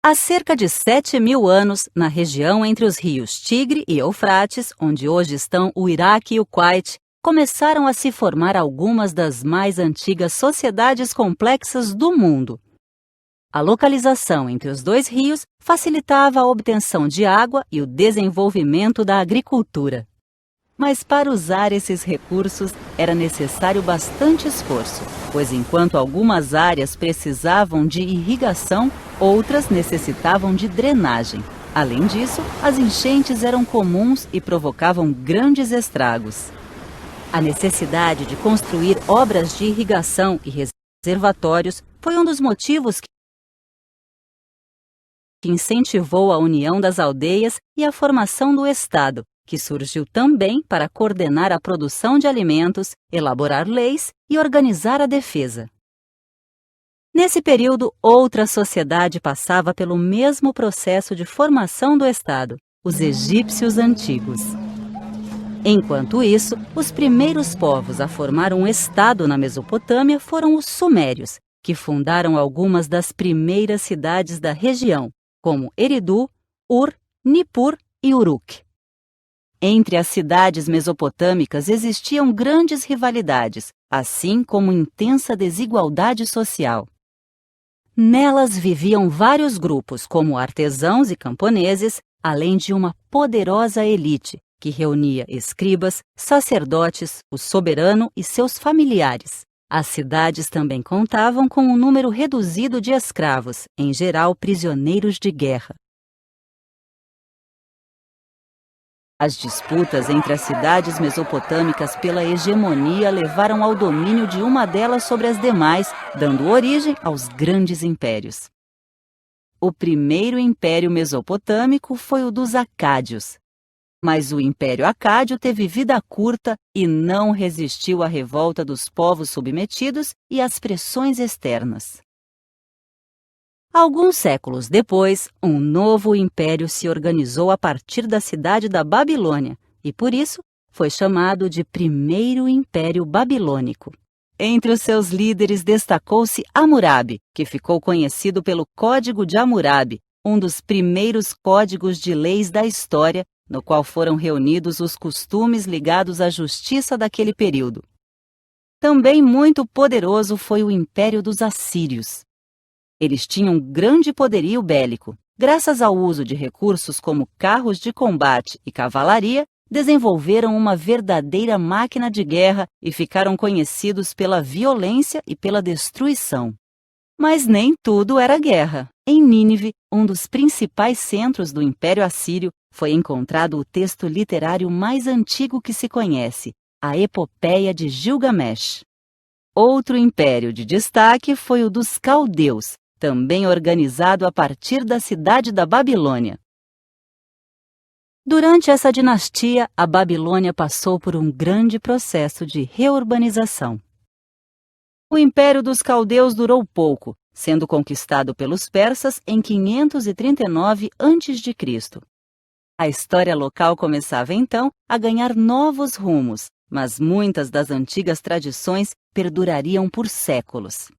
Há cerca de 7.000 anos, na região entre os rios Tigre e Eufrates, onde hoje estão o Iraque e o Kuwait, começaram a se formar algumas das mais antigas sociedades complexas do mundo. A localização entre os dois rios facilitava a obtenção de água e o desenvolvimento da agricultura. Mas para usar esses recursos era necessário bastante esforço, pois enquanto algumas áreas precisavam de irrigação, outras necessitavam de drenagem. Além disso, as enchentes eram comuns e provocavam grandes estragos. A necessidade de construir obras de irrigação e reservatórios foi um dos motivos que incentivou a união das aldeias e a formação do Estado, que surgiu também para coordenar a produção de alimentos, elaborar leis e organizar a defesa. Nesse período, outra sociedade passava pelo mesmo processo de formação do Estado, os egípcios antigos. Enquanto isso, os primeiros povos a formar um Estado na Mesopotâmia foram os sumérios, que fundaram algumas das primeiras cidades da região, como Eridu, Ur, Nippur e Uruk. Entre as cidades mesopotâmicas existiam grandes rivalidades, assim como intensa desigualdade social. Nelas viviam vários grupos, como artesãos e camponeses, além de uma poderosa elite, que reunia escribas, sacerdotes, o soberano e seus familiares. As cidades também contavam com um número reduzido de escravos, em geral prisioneiros de guerra. As disputas entre as cidades mesopotâmicas pela hegemonia levaram ao domínio de uma delas sobre as demais, dando origem aos grandes impérios. O primeiro império mesopotâmico foi o dos Acádios. Mas o Império Acádio teve vida curta e não resistiu à revolta dos povos submetidos e às pressões externas. Alguns séculos depois, um novo império se organizou a partir da cidade da Babilônia e, por isso, foi chamado de Primeiro Império Babilônico. Entre os seus líderes destacou-se Hammurabi, que ficou conhecido pelo Código de Hammurabi, um dos primeiros códigos de leis da história, no qual foram reunidos os costumes ligados à justiça daquele período. Também muito poderoso foi o Império dos Assírios. Eles tinham grande poderio bélico. Graças ao uso de recursos como carros de combate e cavalaria, desenvolveram uma verdadeira máquina de guerra e ficaram conhecidos pela violência e pela destruição. Mas nem tudo era guerra. Em Nínive, um dos principais centros do Império Assírio, foi encontrado o texto literário mais antigo que se conhece, a Epopeia de Gilgamesh. Outro império de destaque foi o dos caldeus, também organizado a partir da cidade da Babilônia. Durante essa dinastia, a Babilônia passou por um grande processo de reurbanização. O Império dos Caldeus durou pouco, sendo conquistado pelos persas em 539 a.C. A história local começava então a ganhar novos rumos, mas muitas das antigas tradições perdurariam por séculos.